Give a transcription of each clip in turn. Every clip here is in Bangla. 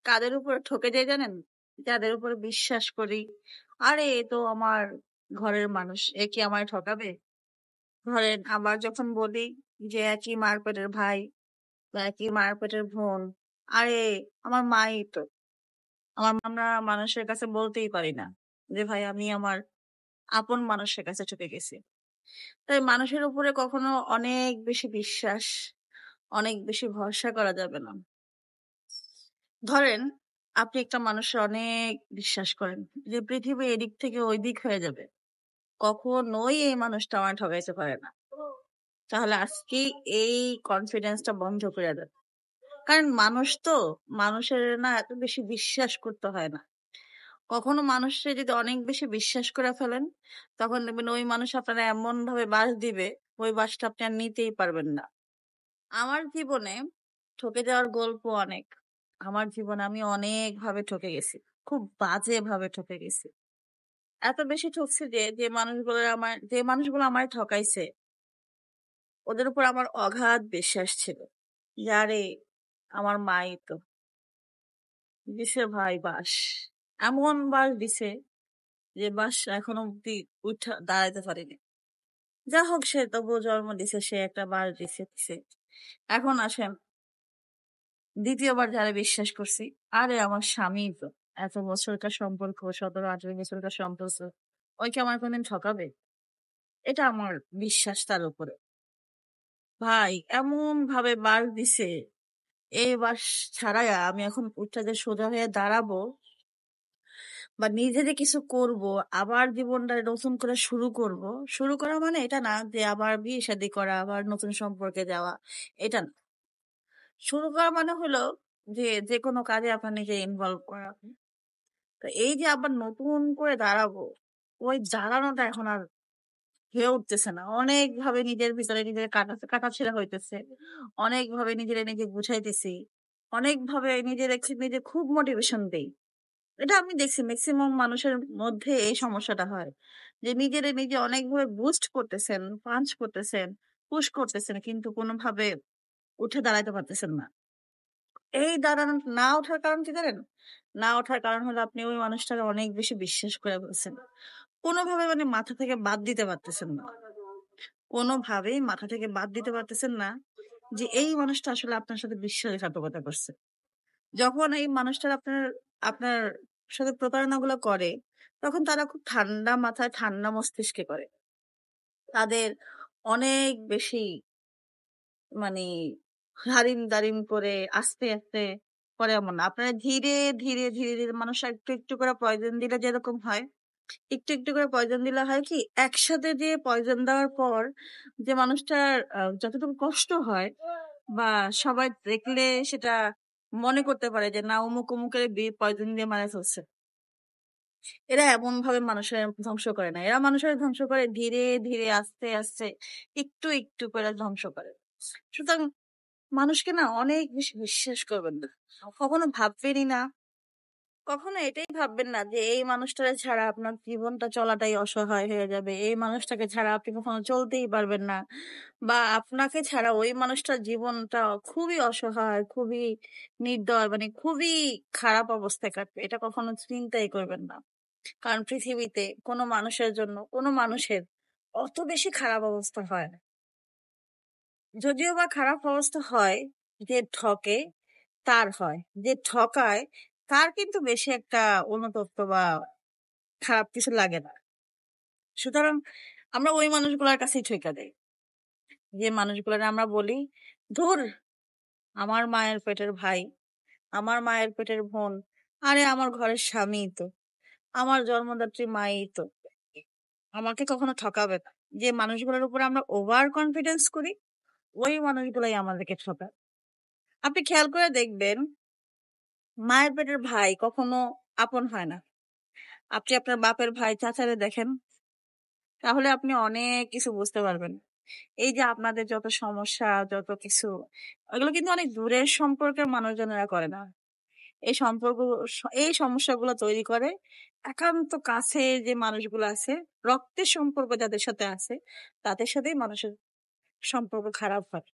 কাদের উপর ঠকে যাই জানেন? যাদের উপর বিশ্বাস করি, আরে এ তো আমার ঘরের মানুষ, এ কি আমায় ঠকাবে? ধরেন আবার যখন বলি যে একই মার পেটের ভাই বা একই মার পেটের বোন, আরে আমার মাই তো। আমরা মানুষের কাছে বলতেই পারি না যে ভাই আমি আমার আপন মানুষের কাছে ঠকে গেছি। তাই মানুষের উপরে কখনো অনেক বেশি বিশ্বাস, অনেক বেশি ভরসা করা যাবে না। ধরেন আপনি একটা মানুষের অনেক বিশ্বাস করেন যে পৃথিবী এদিক থেকে ওই দিক হয়ে যাবে, কখনোই এই মানুষটা আমার ঠকাইতে পারে না। তাহলে আজকে এই কনফিডেন্সটা বন্ধ করে দেন। কারণ মানুষ তো, মানুষের না এত বেশি বিশ্বাস করতে হয় না। কখনো মানুষকে যদি অনেক বেশি বিশ্বাস করে ফেলেন, তখন দেখবেন ওই মানুষ আপনারা এমন ভাবে বাস দিবে, ওই বাসটা আপনি আর নিতেই পারবেন না। আমার জীবনে ঠকে যাওয়ার গল্প অনেক। আমার জীবনে আমি অনেক ভাবে ঠকে গেছি, খুব বাজে ভাবে ঠকে গেছি। এত বেশি ঠকছি যে মানুষগুলো আমার ঠকাইছে, ওদের উপর আমার অগাধ বিশ্বাস ছিল। যারে আমার মাই তো দিছে ভাই বাস, এমন বাস দিছে যে বাস এখনো অব্দি উঠা দাঁড়াইতে পারিনি। যা হোক, সে তবুও জন্ম দিছে, সে একটা বাস দিছে। এখন আসেন দ্বিতীয়বার যারা বিশ্বাস করছি, আরে আমার স্বামী তো, এত বছরকার সম্পর্ক, 17-18 বছরকার সম্পর্ক, ওই কি আমার কোনদিন ঠকাবে? এটা আমার বিশ্বাস তার উপরে। ভাই এমন ভাবে বাস দিছে, এই বাস ছাড়াই আমি এখন উঠটা যে সোজা হয়ে দাঁড়াবো বা নিজে যে কিছু করব, আবার জীবনটা নতুন করে শুরু করা মানে এটা না যে আবার বিয়ে শাদী করা, আবার নতুন সম্পর্কে যাওয়া, এটা না। শুরু করা মানে হলো যে যে কোনো কাজে আপনার নিজে ইনভলভ করা। তো এই যে আবার নতুন করে দাঁড়াবো, ওই দাঁড়ানোটা এখন আর হয়ে উঠতেছে না। অনেক ভাবে নিজের ভিতরে নিজের কাটাছেঁড়া হইতেছে, অনেক ভাবে নিজে গুছাইতেছি, অনেক ভাবে নিজে খুব মোটিভেশন দেই। এটা আমি দেখছি ম্যাক্সিমাম মানুষের মধ্যে এই সমস্যাটা হয়, যে নিজে অনেকভাবে বুস্ট করতেছেন, পাঞ্চ করতেছেন, পুশ করতেছেন, কিন্তু কোনোভাবে উঠে দাঁড়াইতে পারতেছেন না। এই দাঁড়ানো না ওঠার কারণ কি জানেন? না ওঠার কারণ হলো আপনি ওই মানুষটাকে অনেক বেশি বিশ্বাস করে ফেলছেন। কোনোভাবে মানে মাথা থেকে বাদ দিতে পারতেছেন না। কোনোভাবেই মাথা থেকে বাদ দিতে পারতেছেন না যে এই মানুষটা আসলে আপনার সাথে বিশ্বাসঘাতকতা করছে। যখন এই মানুষটার আপনার আপনার সাথে প্রতারণাগুলো করে, তখন তারা খুব ঠান্ডা মাথায় ঠান্ডা মস্তিষ্কে করে। তাদের অনেক বেশি মানে হারিম-দারিম করে আস্তে করে এমন না। আপনারা ধীরে ধীরে মানুষ একটু করে পয়জন দিলে যেরকম হয়, একটু করে পয়জন দিলে হয় কি, একসাথে দিয়ে পয়জন দেওয়ার পর যে মানুষটার যতটুকু কষ্ট হয় বা সবাই দেখলে সেটা মনে করতে পারে যে না অমুকের পয়জন দিয়ে মারা ফেলছে। এরা এমন ভাবে মানুষের ধ্বংস করে না, এরা মানুষের ধ্বংস করে ধীরে আস্তে একটু করে ধ্বংস করে। সুতরাং মানুষকে না অনেক বেশি বিশ্বাস করবেন না। কখনো ভাববেনই না, কখনো এটাই ভাববেন না যে এই মানুষটাকে ছাড়া আপনার জীবনটা চলাটাই অসহায় হয়ে যাবে, এই মানুষটাকে ছাড়া আপনি কখনো চলতেই পারবেন না, বা আপনাকে ছাড়া ওই মানুষটার জীবনটা খুবই অসহায়, খুবই নির্দয়, মানে খুবই খারাপ অবস্থায় কাটবে। এটা কখনো চিন্তাই করবেন না। কারণ পৃথিবীতে কোনো মানুষের অত বেশি খারাপ অবস্থা হয় না। যদিও বা খারাপ অবস্থা হয়, যে ঠকে তার হয়, যে ঠকায় তার কিন্তু বেশি একটা অনুতপ্ত বা খারাপ কিছু লাগে না। সুতরাং আমরা ওই মানুষগুলোর কাছেই ঠেকা দেই, যে মানুষগুলোর আমরা বলি ধুর, আমার মায়ের পেটের ভাই, আমার মায়ের পেটের বোন, আরে আমার ঘরের স্বামী তো, আমার জন্মদাত্রী মাই তো, আমাকে কখনো ঠকাবে না। যে মানুষগুলোর উপর আমরা ওভার কনফিডেন্স করি, ওই মানুষগুলাই আমাদেরকে ঠকায়। আপনি খেয়াল করে দেখবেন, মায়ের পেটের ভাই কখনো আপন হয় না। আপনি আপনার বাপের ভাই চাচারে দেখেন, তাহলে আপনি অনেক কিছু বুঝতে পারবেন। এই যে আপনাদের যত সমস্যা, যত কিছু, ওগুলো কিন্তু অনেক দূরের সম্পর্কের মানুষজনেরা করে না। এই সম্পর্ক, এই সমস্যাগুলো তৈরি করে একান্ত কাছে যে মানুষগুলো আছে, রক্তের সম্পর্ক যাদের সাথে আছে, তাদের সাথেই মানুষের সম্পর্ক খারাপ হয়।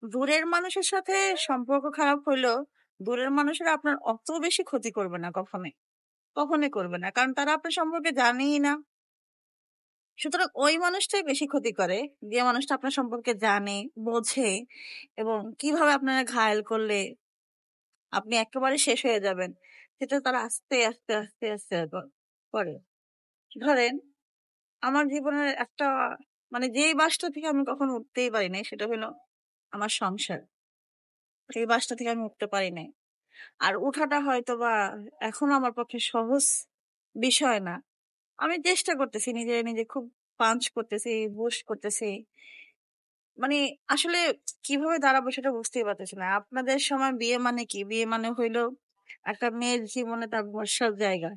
দূরের মানুষের সাথে সম্পর্ক খারাপ হইলেও দূরের মানুষেরা আপনার অত বেশি ক্ষতি করবে না কখনোই। কখনোই করবে না। কারণ তারা আপনার সম্পর্কে জানেই না। সুতরাং ওই মানুষটাই বেশি ক্ষতি করে, যে মানুষটা আপনার সম্পর্কে জানে, বোঝে এবং কিভাবে আপনারা ঘায়েল করলে আপনি একেবারে শেষ হয়ে যাবেন, সেটা তারা আস্তে, আস্তে, আস্তে, আস্তে করে। ধরেন আমার জীবনের একটা মানে যেই বাসটা থেকে আমি কখনো উঠতেই পারি নাই সেটা হলো আমার সংসার। এই বাসটা থেকে আমি উঠতে পারি নাই। আর উঠাটা হয়তোবা এখনো আমার পক্ষে সহজ বিষয় না। আমি চেষ্টা করতেছি নিজে খুব পাঞ্চ করতেছি, বুস্ট করতেছি। মানে আসলে কিভাবে দাঁড়াবো সেটা বুঝতেই পারতেছি না। আপনাদের সময় বিয়ে মানে কি? বিয়ে মানে হইলো একটা মেয়ের জীবনে তার ভরসার জায়গা।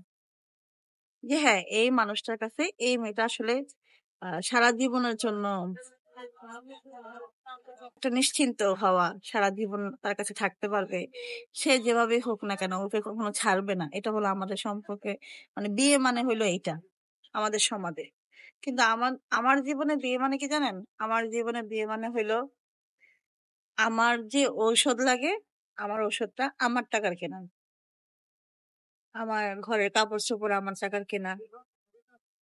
যে হ্যাঁ, এই মানুষটার কাছে এই মেয়েটা আসলে সারা জীবনের জন্য একটা নিশ্চিন্ত হওয়া, সারা জীবন তার কাছে থাকতে পারবে। সে যেভাবেই হোক না কেন ওকে কখনো ছাড়বে না। এটা হলো আমাদের সম্পর্কে মানে বিয়ে মানে হইলো এইটা আমাদের সমাজে। কিন্তু আমার আমার জীবনে বিয়ে মানে কি জানেন? আমার জীবনে বিয়ে মানে হইলো আমার যে ঔষধ লাগে, আমার ঔষধটা আমার টাকার কেনা। আমার ঘরের কাপড়-চোপড় আমার টাকার কেনা।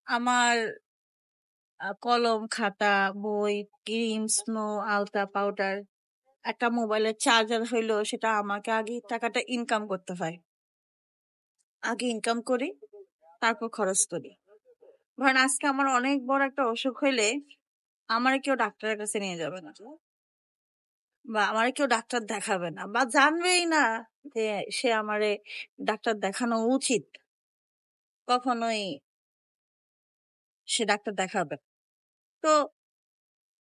আমার কলম, খাতা, বই, ক্রিম, স্নো, আলতা, পাউডার, একটা মোবাইলের চার্জার হইলো সেটা আমাকে আগে টাকাটা ইনকাম করতে হয়। আগে ইনকাম করি, তারপর খরচ করি। ধরেন আজকে আমার অনেক বড় একটা অসুখ হইলে আমারে কেউ ডাক্তারের কাছে নিয়ে যাবে না। বা আমারে কেউ ডাক্তার দেখাবে না। বা জানবেই না যে সে আমারে ডাক্তার দেখানো উচিত। কখনোই সে ডাক্তার দেখাবে না। তো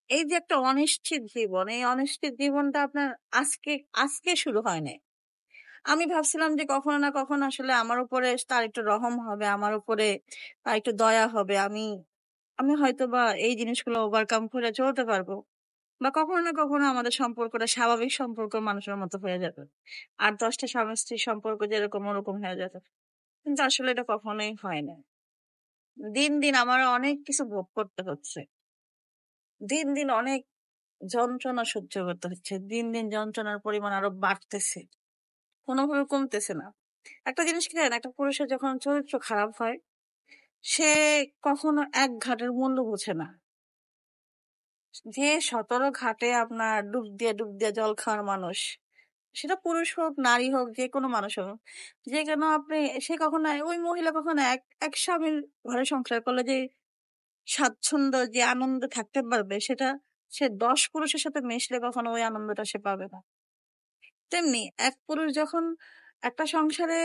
এই যে একটা অনিশ্চিত জীবন, এই অনিশ্চিত জীবনটা আপনার আজকে আজকে শুরু হয় নাই। আমি ভাবছিলাম যে কখনো না কখনো আসলে আমার উপরে তার একটু রহম হবে, আমার উপরে তার একটু দয়া হবে। আমি আমি হয়তোবা এই জিনিসগুলো ওভারকাম করে চলতে পারবো। বা কখনো না কখনো আমাদের সম্পর্কটা স্বাভাবিক সম্পর্ক মানুষের মতো হয়ে যাবে। ৮-১০ টা স্বামী-স্ত্রীর সম্পর্ক যেরকম ওরকম হয়ে যাবে। কিন্তু আসলে এটা কখনোই হয় না। দিন, দিন আমার অনেক কিছু ভোগ করতে হচ্ছে। দিন, দিন অনেক যন্ত্রণা সহ্য করতে হচ্ছে। দিন, দিন যন্ত্রণার পরিমাণ আরো বাড়তেছে। কোনোভাবে কমতেছে না। একটা জিনিস কি জানেন? একটা পুরুষের যখন চরিত্র খারাপ হয়, সে কখনো এক ঘাটের মূল্য বোঝে না। যে ১৭ ঘাটে আপনার ডুব দিয়ে জল খাওয়ার মানুষ, সেটা পুরুষ হোক, নারী হোক, যেকোনো মানুষ হোক। যে কেন আপনি সে কখনো ওই মহিলা কখনো এক স্বামীর ঘরে সংসার করলে যে স্বাচ্ছন্দ্য, যে আনন্দে থাকতে পারবে সেটা সে ১০ পুরুষের সাথে মিশলে কখনো ওই আনন্দটা সে পাবে না। তেমনি এক পুরুষ যখন একটা সংসারে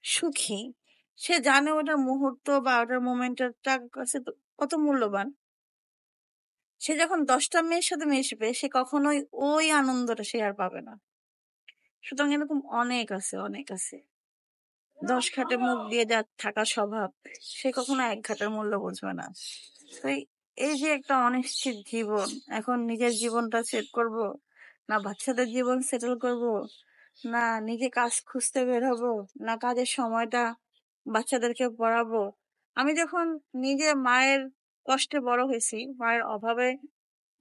সুখী, সে জানে ওটার মুহূর্ত বা ওটার মোমেন্টটা তার কাছে কত মূল্যবান। সে যখন ১০ টা মেয়ের সাথে মিশবে সে কখনোই ওই আনন্দটা সে আর পাবে না। সুতরাং এরকম অনেক আছে, অনেক আছে। ১০ ঘাটে মুখ দিয়ে যার থাকা স্বভাব, সে কখনো এক ঘাটের মূল্য বুঝবে না। তো এই যে একটা অনিশ্চিত জীবন, এখন নিজের জীবনটা সেট করব, না বাচ্চাদের জীবন সেটেল করব, না নিজে কাজ খুঁজতে বের হবো, না কাজের সময়টা বাচ্চাদেরকে পড়াবো। আমি যখন নিজে মায়ের কষ্টে বড় হয়েছি, মায়ের অভাবে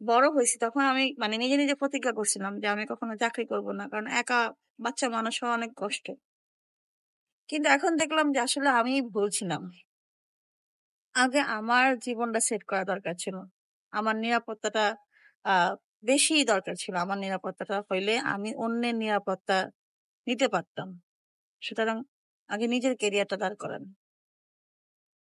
বড় হয়েছি, তখন আমি মানে নিজে প্রতিজ্ঞা করছিলাম যে আমি কখনো চাকরি করব না। কারণ একা বাচ্চা মানুষ হওয়া অনেক কষ্ট। কিন্তু এখন দেখলাম যে আসলে আমি ভুল ছিলাম। আগে আমার জীবনটা সেট করা দরকার ছিল। আমার নিরাপত্তাটা আ বেশিই দরকার ছিল। আমার নিরাপত্তাটা হইলে আমি অন্যের নিরাপত্তা নিতে পারতাম। সুতরাং আগে নিজের ক্যারিয়ারটা দাঁড় করান।